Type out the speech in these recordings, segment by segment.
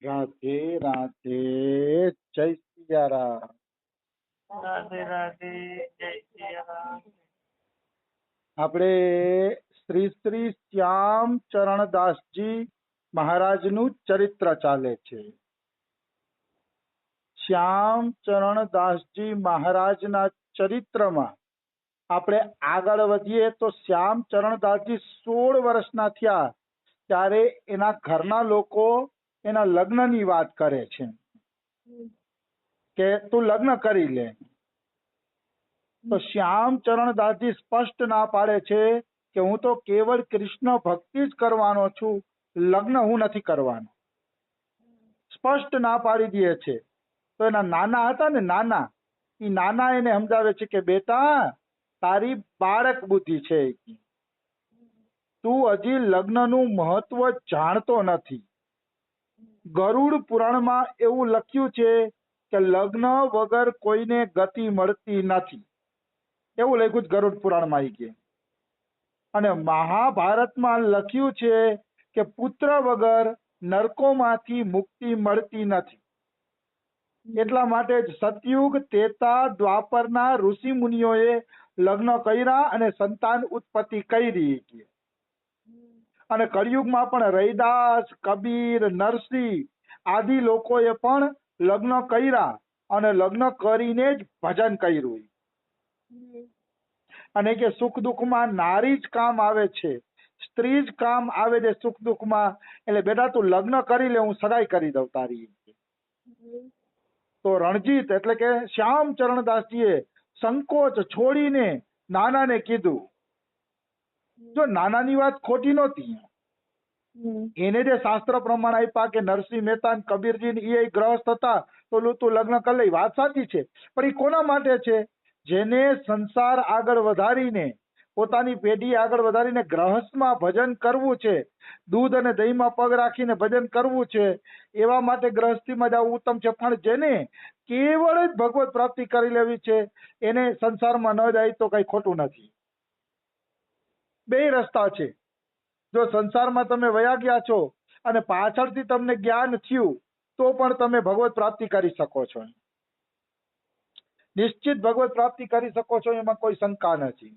રાધે રાધે, જય સિયારામ. રાધે રાધે, જય સિયારામ. આપણે શ્રી શ્રી શ્યામ ચરણદાસજી મહારાજનું ચરિત્ર ચાલે છે. શ્યામ ચરણદાસજી મહારાજના ચરિત્રમાં આપણે આગળ વધીએ તો શ્યામ ચરણદાસજી 16 વર્ષના થયા ત્યારે એના ઘરના લોકો એના લગ્નની વાત કરે છે કે તું લગ્ન કરી લે. તો શ્યામ ચરણદાસજી સ્પષ્ટ ના પાડે છે કે હું તો કેવળ કૃષ્ણ ભક્તિ જ કરવાનો છું, લગ્ન હું નથી કરવાનો. સ્પષ્ટ ના પાડી દે છે. તો એના નાના હતા ને, નાના એને સમજાવે છે કે બેટા તારી બાળક બુદ્ધિ છે, તું હજી લગ્નનું મહત્વ જાણતો નથી. ગરુડ પુરાણમાં એવું લખ્યું છે કે લગ્ન વગર કોઈને ગતિ મળતી નથી, એવું લખ્યું છે ગરુડ પુરાણમાં આવી કે. અને મહાભારતમાં લખ્યું છે કે પુત્ર વગર નરકોમાંથી મુક્તિ મળતી નથી. એટલા માટે જ સતયુગ, ત્રેતા, દ્વાપરના ઋષિ મુનિઓએ લગ્ન કર્યા અને સંતાન ઉત્પત્તિ કરી. અને કળિયુગમાં પણ રૈદાસ, કબીર, નરસિંહ આદિ લોકોએ પણ લગ્ન કર્યા અને લગ્ન કરીને જ ભજન કર્યું. અને કે સુખ દુઃખમાં નારી જ કામ આવે છે, સ્ત્રી જ કામ આવે છે સુખ દુઃખમાં. એટલે બેટા તું લગ્ન કરી લે, હું સગાઈ કરી દઉં તારી. તો રણજીત એટલે કે શ્યામ ચરણદાસજીએ સંકોચ છોડીને નાનાને કીધું. જો નાનાની વાત ખોટી નહોતી. એને જે શાસ્ત્ર પ્રમાણ આપ્યા કે નરસિંહ મહેતા કબીરજી એ ગ્રહસ્થ હતા તો તું લગ્ન કરી લે, વાત સાચી છે. પણ એ કોના માટે છે? જેને સંસાર આગળ વધારીને, પોતાની પેઢી આગળ વધારીને ગ્રહસ્થમાં ભજન કરવું છે, દૂધ અને દહીંમાં પગ રાખીને ભજન કરવું છે, એવા માટે ગ્રહસ્થીમાં જવું ઉત્તમ છે. પણ જેને કેવળ જ ભગવત પ્રાપ્તિ કરી લેવી છે એને સંસારમાં ન જાય તો કઈ ખોટું નથી. બે રસ્તા છે. જો સંસારમાં તમે વયા ગયા છો અને પાછળથી તમને જ્ઞાન થયું તો પણ તમે ભગવત પ્રાપ્તિ કરી શકો છો, નિશ્ચિત ભગવત પ્રાપ્તિ કરી શકો છો, એમાં કોઈ શંકા નથી.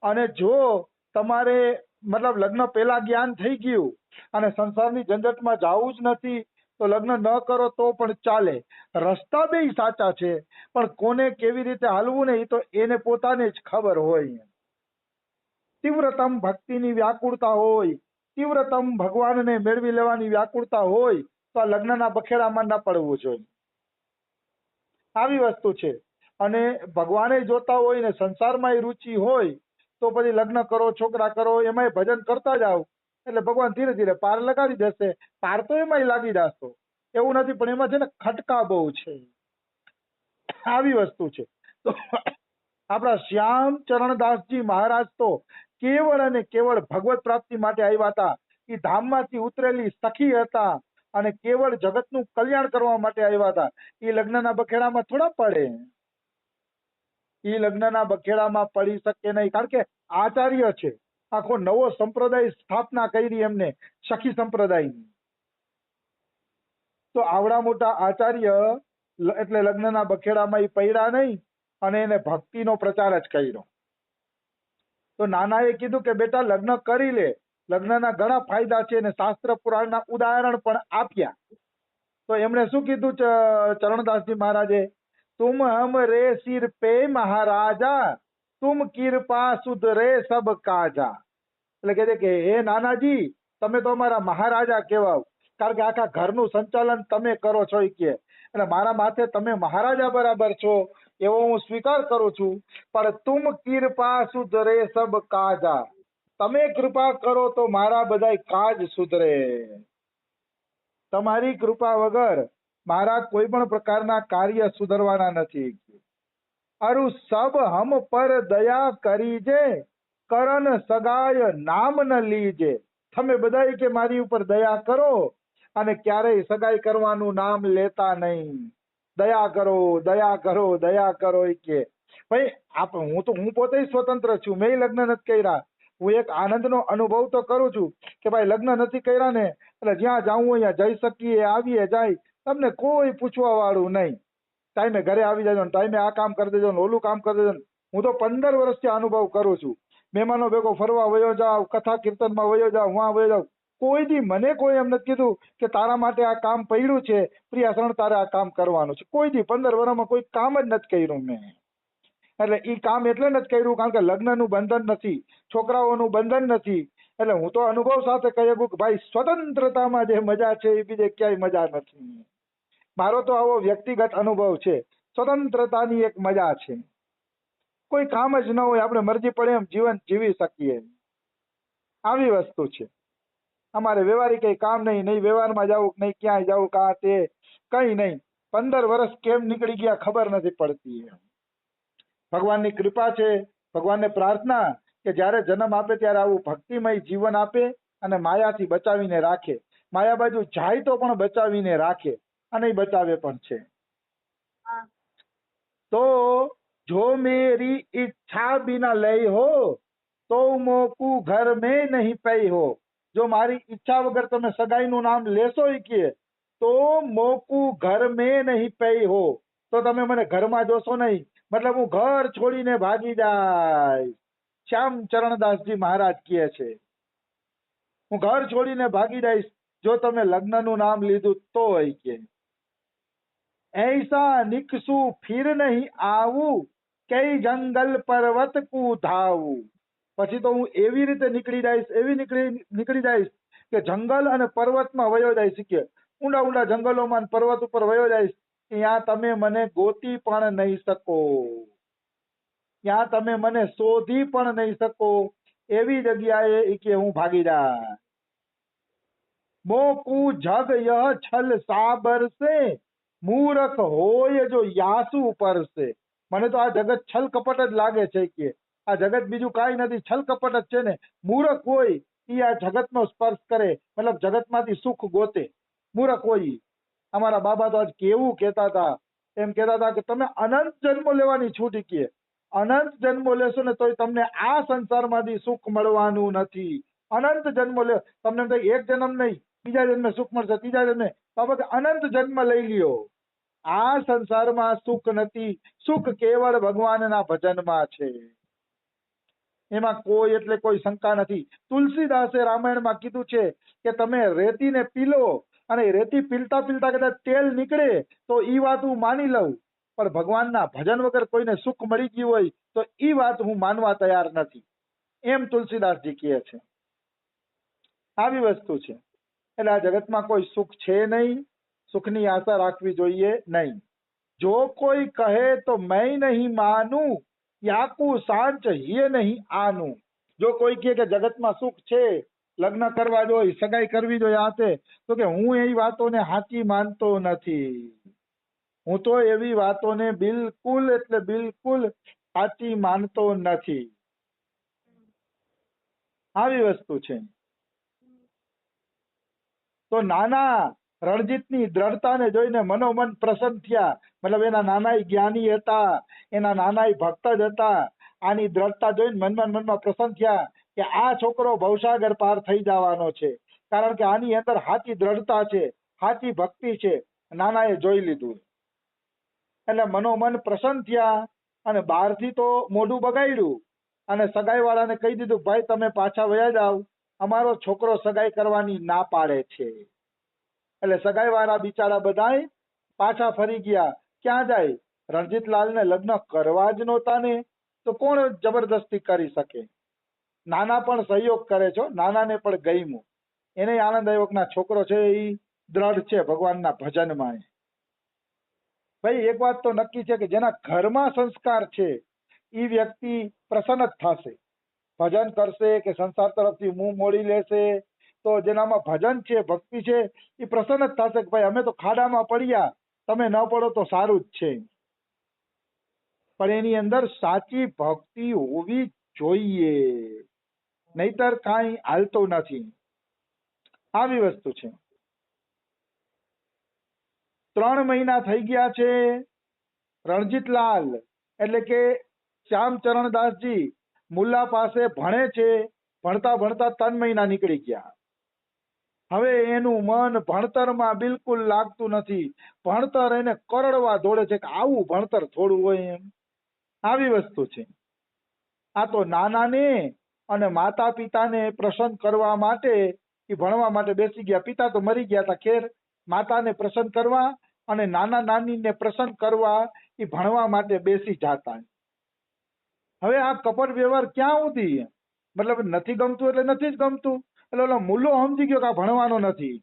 અને જો તમારે મતલબ લગ્ન પહેલા જ્ઞાન થઈ ગયું અને સંસારની ઝંઝટમાં જવું જ નથી તો લગ્ન ન કરો તો પણ ચાલે. રસ્તા બે સાચા છે, પણ કોને કેવી રીતે હાલવું ને એ તો એને પોતાને જ ખબર હોય. તીવ્રતમ ભક્તિની વ્યાકુળતા હોય, તીવ્રતમ ભગવાનને મેળવી લેવાની વ્યાકુળતા હોય તો આ લગ્નના બખેડામાં ન પડવું જોઈએ. આવી વસ્તુ છે. અને ભગવાને જોતા હોય ને સંસારમાં રુચિ હોય તો પછી લગ્ન કરો, છોકરા કરો, એમાંય ભજન કરતા જાઓ એટલે ભગવાન ધીરે ધીરે પાર લગાડી દેશે. પાર તો એમાંય લાગી જશો, એવું નથી, પણ એમાં છે ને ખટકા બહુ છે. આવી વસ્તુ છે. તો આપણા શ્યામ ચરણદાસજી મહારાજ તો કેવળ અને કેવળ ભગવત પ્રાપ્તિ માટે આવ્યા હતા. એ ધામમાંથી ઉતરેલી સખી હતા અને કેવળ જગતનું કલ્યાણ કરવા માટે આવ્યા હતા. એ લગ્નના બખેડામાં થોડા પડે, એ લગ્નના બખેડામાં પડી શકે નહીં, કારણ કે આચાર્ય છે. આખો નવો સંપ્રદાય સ્થાપના કરી એમને, સખી સંપ્રદાયની. તો આવડા મોટા આચાર્ય એટલે લગ્નના બખેડામાં એ પડ્યા નહીં અને એને ભક્તિનો પ્રચાર જ કર્યો. તો નાનાએ કીધું કે બેટા લગ્ન કરી લે, લગ્નના ઘણા ફાયદા છે અને શાસ્ત્ર પુરાણના ઉદાહરણ પણ આપ્યા. તો એમણે શું કીધું ચરણદાસજી મહારાજે? તુમ હમ રે સિર પે મહારાજા, તુમ કિરપા સુધરે સબ કાજા. એટલે કહે છે કે હે નાનાજી, તમે તો અમારા મહારાજા કહેવાઓ, કારણ કે આખા ઘરનું સંચાલન તમે કરો છો. કે એટલે મારા માથે તમે મહારાજા બરાબર છો એવો હું સ્વીકાર કરું છું. પણ તુમ કિરપા સુધરે સબ કાજા, તમે કૃપા કરો તો મારા બધા કાજ સુધરે. તમારી કૃપા વગર મારા કોઈ પણ પ્રકારના કાર્ય સુધરવાના નથી. અરુ સબ હમ પર દયા કરીજે, કરન સગાય નામ ન લીજે. તમે બધા કે મારી ઉપર દયા કરો અને ક્યારેય સગાઈ કરવાનું નામ લેતા નહીં. દયા કરો, દયા કરો, દયા કરો. કે ભાઈ હું પોતે સ્વતંત્ર છું, મેં લગ્ન નથી કર્યા, હું એક આનંદનો અનુભવ તો કરું છું કે ભાઈ લગ્ન નથી કર્યા ને એટલે જ્યાં જાવું હોય ત્યાં જઈ શકીએ, આવીએ જાય, તમને કોઈ પૂછવા વાળું નહીં. ટાઈમે ઘરે આવી જાજો ને ટાઈમે આ કામ કરી દેજો ને ઓલું કામ કરી દેજો ને. હું તો 15 વર્ષથી અનુભવ કરું છું. મહેમાનો ભેગો ફરવા વયો જાવ, કથા કીર્તનમાં વયો જાવ, હું વયો જાવ, કોઈ દી મને કોઈ એમ નથી કીધું કે તારા માટે આ કામ પડ્યું છે પ્રિયાસણ તારે આ કામ કરવાનું છે. કોઈ દી 15 વર્ષમાં કોઈ કામ જ નથી કર્યું મેં. એટલે એ કામ એટલે નથી કર્યું કારણ કે લગ્નનું બંધન નથી, છોકરાઓનું બંધન નથી. એટલે હું તો અનુભવ સાથે કહી શકું કે ભાઈ સ્વતંત્રતામાં જે મજા છે એ બીજે ક્યાંય મજા નથી. મારો તો આવો વ્યક્તિગત અનુભવ છે. સ્વતંત્રતાની એક મજા છે. કોઈ કામ જ ન હોય, આપણે મરજી પડે એમ જીવન જીવી શકીએ, આવી વસ્તુ છે. અમારે વ્યવહારિક કઈ કામ નહીં, નહીં વ્યવહારમાં જવું, નહીં ક્યાંય જવું, કા તે કઈ નહીં. 15 વર્ષ કેમ નીકળી ગયા ખબર નથી પડતી. ભગવાનની કૃપા છે, ભગવાનને પ્રાર્થના કે જ્યારે જન્મ આપે ત્યારે આવું ભક્તિમય જીવન આપે અને માયાથી બચાવીને રાખે. માયા બાજુ જાય તો પણ બચાવીને રાખે અને એ બચાવે પણ છે. તો જો મેરી ઈચ્છા બિના લઈ હો તો મોકુ ઘર में नहीं पई हो. જો મારી ઈચ્છા વગર તમે સગાઈનું નામ લેશો કે તો મોકુ ઘર में नहीं पई हो, તો તમે મને ઘરમાં જોશો નહીં, મતલબ હું ઘર છોડીને ભાગી જાય. શ્યામ ચરણદાસજી મહારાજ કહે છે હું ઘર છોડીને ભાગી જઈશ જો તમે લગ્નનું નામ લીધું તો. કે ऐसा निकसू फिर नहीं आવું કઈ જંગલ પર્વત કુ ધાવું. પછી તો હું એવી રીતે નીકળી જઈશ, એવી નીકળી જઈશ કે જંગલ અને પર્વતમાં વયો જઈશ, કે ઊંડા ઊંડા જંગલોમાં પર્વત ઉપર વયો જઈશ. ત્યાં તમે મને ગોતી પણ નહીં શકો, ત્યાં તમે મને શોધી પણ નહીં શકો, એવી જગ્યાએ કે હું ભાગી જાય. મોકુ જગ યહ છલ સાબર સે મૂરખ હોય જો યાસુ પરસે. મને તો આ જગત છલ કપટ જ લાગે છે કે આ જગત બીજું કાંઈ નથી, છલ કપટ જ છે ને. મૂરખ હોય એ આ જગતનો સ્પર્શ કરે, મતલબ જગતમાંથી સુખ ગોતે. મૂરખ હોય. અમારા બાબા તો આજ કેવું કહેતા હતા, એમ કહેતા હતા કે તમે અનંત જન્મો લેવાની છૂટ. કે અનંત જન્મો લેશો ને તોય તમને આ સંસારમાંથી સુખ મળવાનું નથી. અનંત જન્મો લે, તમને એમ થાય એક જન્મ નહીં, બીજા જન્મે સુખ મળશે, ત્રીજા જન્મે. બાબા કે અનંત જન્મ લઈ લ્યો, આ સંસારમાં સુખ નથી. સુખ કેવળ ભગવાનના ભજનમાં છે, એમાં કોઈ એટલે કોઈ શંકા નથી. તુલસીદાસે રામાયણમાં કીધું છે કે તમે રેતીને પીલો અને રેતી પીલતા પીલતા કદાચ તેલ નીકળે તો ઈ વાત હું માની લઉં, પણ ભગવાનના ભજન વગર કોઈને સુખ મળી ગયું હોય તો ઈ વાત હું માનવા તૈયાર નથી, એમ તુલસીદાસજી કહે છે. આવી વસ્તુ છે. એટલે આ જગતમાં કોઈ સુખ છે નહીં, સુખની આશા રાખવી જોઈએ નહીં. જો કોઈ કહે તો મેં નહીં માનું, યાકુ સાંચ હિય નહીં આનું. જો કોઈ કહે કે જગતમાં સુખ છે, લગ્ન કરવા જોઈએ, સગાઈ કરવી જોઈએ, આ તે, તો કે હું એ વાતોને સાચી માનતો નથી. હું તો એવી વાતોને બિલકુલ એટલે બિલકુલ સાચી માનતો નથી. આવી વસ્તુ છે. તો નાના રણજીતની દ્રઢતાને જોઈને મનોમન પ્રસન્ન થયા. મતલબ એના નાનાય જ્ઞાની હતા, એના નાનાય ભક્ત જ હતા. આની દ્રઢતા જોઈને મનમાં પ્રસન્ન થયા કે આ છોકરો ભવસાગર પાર થઈ જવાનો છે, કારણ કે આની અંદર સાચી દ્રઢતા છે, સાચી ભક્તિ છે. નાનાએ જોઈ લીધું એટલે મનોમન પ્રસન્ન થયા અને બહારથી તો મોઢું બગાડ્યું અને સગાઈ વાળાને કહી દીધું ભાઈ તમે પાછા વયા જાવ, અમારો છોકરો સગાઈ કરવાની ના પાડે છે. એટલે સગાઈ વાળા બિચારા બધાય પાછા ફરી ગયા. ક્યાં જાય? રણજીતલાલને લગ્ન કરવા જ નહોતા ને, તો કોણ જબરદસ્તી કરી શકે? નાના પણ સહયોગ કરે છે, નાનાને પણ ગમ્યું, એને આનંદ આવ્યો કે ના છોકરો છે એ દ્રઢ છે ભગવાનના ભજનમાં. ભાઈ એક વાત તો નક્કી છે કે જેના ઘરમાં સંસ્કાર છે એ વ્યક્તિ પ્રસન્ન જ થશે. ભજન કરશે કે સંસાર તરફથી મુંહ મોડી લેશે, તો જેનામાં ભજન છે, ભક્તિ છે, એ પ્રસન્ન જ થશે કે ભાઈ અમે તો ખાડામાં પડ્યા, તમે ન પડો તો સારું જ છે. પણ એની અંદર સાચી ભક્તિ હોવી જોઈએ, નહીતર કાંઈ હાલતું નથી. આવી વસ્તુ છે. 3 મહિના થઈ ગયા છે. રણજીતલાલ એટલે કે શ્યામચરણદાસજી મુલ્લા પાસે ભણે છે, ભણતા ભણતા 3 મહિના નીકળી ગયા. હવે એનું મન ભણતરમાં બિલકુલ લાગતું નથી. ભણતર એને કરડવા દોડે છે કે આવું ભણતર થોડું હોય એમ. આવી વસ્તુ છે. આ તો નાનાને અને માતા પિતાને પ્રસન્ન કરવા માટે એ ભણવા માટે બેસી ગયા. પિતા તો મરી ગયા હતા. ખેર માતાને પ્રસન્ન કરવા અને નાના નાનીને પ્રસન્ન કરવા એ ભણવા માટે બેસી જાતા. હવે આ કપટ વ્યવહાર ક્યાં સુધી? મતલબ નથી ગમતું એટલે નથી જ ગમતું. એટલે ઓલો મુલ્લો સમજી ગયો કે આ ભણવાનો નથી.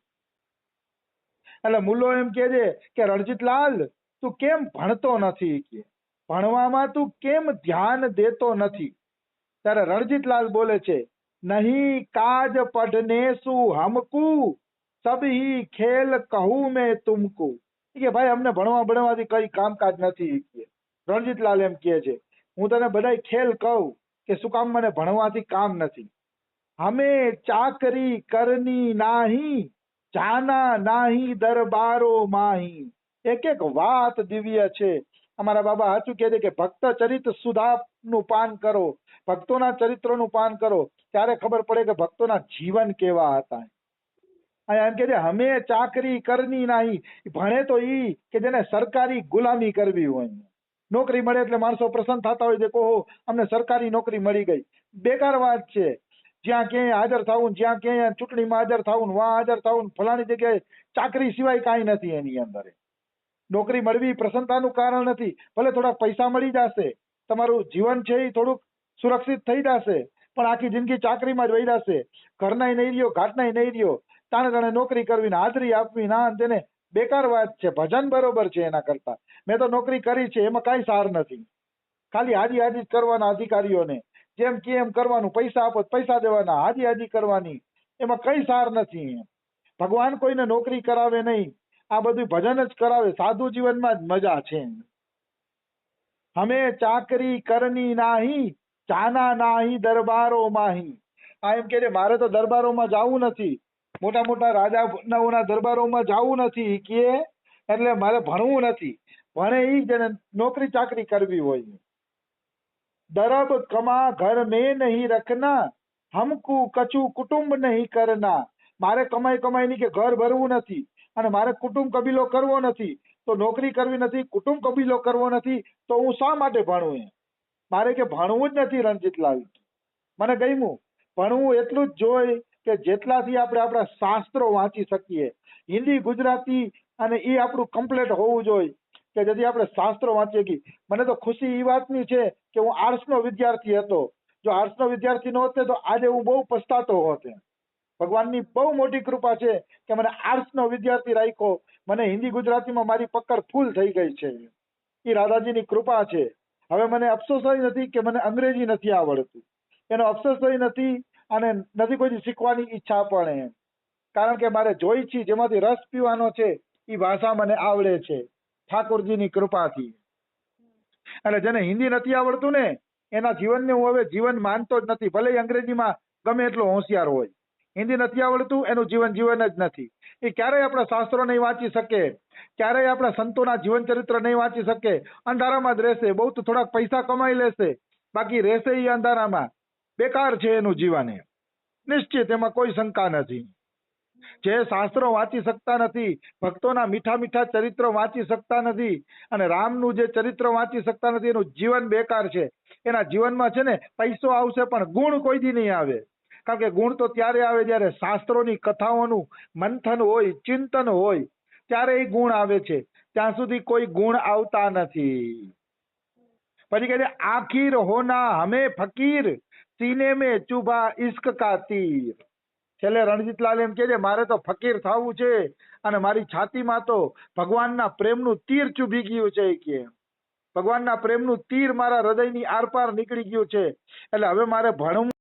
એટલે મુલ્લો એમ કહે છે કે રણજીતલાલ તું કેમ ભણતો નથી, કે ભણવામાં તું કેમ ધ્યાન દેતો નથી? ત્યારે રણજીતલાલ બોલે છે, નહીં કાજ પઢને સુ હમકુ સબહી ખેલ કહું મેં તુમકુ. કે ભાઈ અમને ભણવાથી કઈ કામકાજ નથી. રણજીતલાલ એમ કહે છે, હું તને બધાય ખેલ કહું કે શું કામ મને ભણવાથી કામ નથી. હમે ચાકરી કરની નાહી જાના નાહી દરબારો માહી. એક એક વાત દિવ્ય છે. અમારા બાબા સાચું કહે છે કે ભક્ત ચરિત્ર સુધાનું પાન કરો, ભક્તોના ચરિત્રોનું પાન કરો, ત્યારે ખબર પડે કે ભક્તોના જીવન કેવા હતા. એમ કે છે હમે ચાકરી કરની નાહી. ભણે તો ઈ કે જેને સરકારી ગુલામી કરવી હોય. નોકરી મળે એટલે માણસો પ્રસન્ન થતા હોય છે, કહો અમને સરકારી નોકરી મળી ગઈ. બેકાર વાત છે. જ્યાં ક્યાંય હાજર થવું, જ્યાં ક્યાંય ચૂંટણીમાં હાજર થવું, વાં હાજર થવું, ફલાણી જગ્યાએ ચાકરી સિવાય કાંઈ નથી એની અંદર. નોકરી મળવી પ્રસન્નતાનું કારણ નથી. ભલે થોડા પૈસા મળી જશે, તમારું જીવન છે એ થોડુંક સુરક્ષિત થઈ જશે, પણ આખી જિંદગી ચાકરીમાં જ વહી જશે. ઘરનાય નહીં રહ્યો, ઘાટનાય નહીં રહ્યો. તાણે તાણે નોકરી કરવી ને હાજરી આપવી ના તેને બેકાર વાત છે. ભજન બરોબર છે એના કરતા. મેં તો નોકરી કરી છે, એમાં કાંઈ સાર નથી. ખાલી હાજી હાજી જ કરવાના અધિકારીઓને, જેમ કે એમ કરવાનું, પૈસા આપો પૈસા દેવાના, હાજી હાજી કરવાની, એમાં કઈ સાર નથી. ભગવાન કોઈને નોકરી કરાવે નહીં, આ બધું ભજન જ કરાવે. સાધુ જીવનમાં જ મજા છે. હમે ચાકરી કરની નાહી જાના નાહી દરબારો માહી. આ એમ કે મારે તો દરબારોમાં જવું નથી, મોટા મોટા રાજાઓના દરબારોમાં જવું નથી કે એટલે મારે ભણવું નથી. ભણે ઈ જેને નોકરી ચાકરી કરવી હોય. દરબ કમા ઘર મેં નહીં રખના હમકુ કછુ કુટુંબ નહીં કરના. મારે કમાઈ કમાઈની કે ઘર ભરવું નથી અને મારે કુટુંબ કબીલો કરવો નથી, તો નોકરી કરવી નથી, કુટુંબ કબીલો કરવો નથી, તો હું શા માટે ભણવું? મારે કે ભણવું જ નથી. રણજીતલાલ મને ગમ્યું. ભણવું એટલું જ જોઈ કે જેટલાથી આપણે આપણા શાસ્ત્રો વાંચી શકીએ. હિન્દી ગુજરાતી અને એ આપણું કમ્પ્લીટ હોવું જોઈએ કે જેથી આપણે શાસ્ત્રો વાંચી શકીએ. મને તો ખુશી એ વાતની છે કે હું આર્ટ્સનો વિદ્યાર્થી હતો. જો આર્ટ્સનો વિદ્યાર્થી ન હોત તો આજે હું બહુ પછતાતો હોત. ભગવાનની બહુ મોટી કૃપા છે કે મને આર્ટ્સનો વિદ્યાર્થી રાખ્યો. મને હિન્દી ગુજરાતીમાં મારી પકડ ફૂલ થઈ ગઈ છે. એ રાધાજીની કૃપા છે. હવે મને અફસોસ નથી કે મને અંગ્રેજી નથી આવડતું. એનો અફસોસ નથી અને નથી કોઈ શીખવાની ઈચ્છા પણ એમ. કારણ કે મારે જોઈ છે જેમાંથી રસ પીવાનો છે એ ભાષા મને આવડે છે ઠાકોરજીની કૃપાથી. એટલે જેને હિન્દી નથી આવડતું ને એના જીવનને હું હવે જીવન માનતો જ નથી. ભલે અંગ્રેજીમાં ગમે એટલો હોશિયાર હોય, હિન્દી નથી આવડતું એનું જીવન જીવન જ નથી. એ ક્યારેય આપણા શાસ્ત્રો નહીં વાંચી શકે, ક્યારેય આપણા સંતોના જીવન ચરિત્ર નહીં વાંચી શકે. અંધારામાં જ રહેશે. બહુ તો થોડાક પૈસા કમાઈ લેશે, બાકી રહેશે એ અંધારામાં. બેકાર છે એનું જીવન. નિશ્ચિત, એમાં કોઈ શંકા નથી. જે શાસ્ત્રો વાંચી શકતા નથી, ભક્તોના મીઠા મીઠા ચરિત્રો વાંચી શકતા નથી અને રામનું જે ચરિત્ર વાંચી શકતા નથી, એનું જીવન બેકાર છે. એના જીવનમાં છે ને પૈસો આવશે પણ ગુણ કોઈ દી નહીં આવે. કારણ કે ગુણ તો ત્યારે આવે જ્યારે શાસ્ત્રોની કથાઓનું મંથન હોય, ચિંતન હોય, ત્યારે એ ગુણ આવે છે. ત્યાં સુધી કોઈ ગુણ આવતા નથી. પછી કહે છે આખીર હોના હમે ફકીર સીને મેં ચુભા ઇશ્ક કા તીર. છેલ્લે રણજીતલાલ એમ કે છે મારે તો ફકીર થવું છે અને મારી છાતીમાં તો ભગવાનના પ્રેમનું તીર ચૂભી ગયું છે. કે ભગવાનના પ્રેમનું તીર મારા હૃદયની આરપાર નીકળી ગયું છે. એટલે હવે મારે ભણવું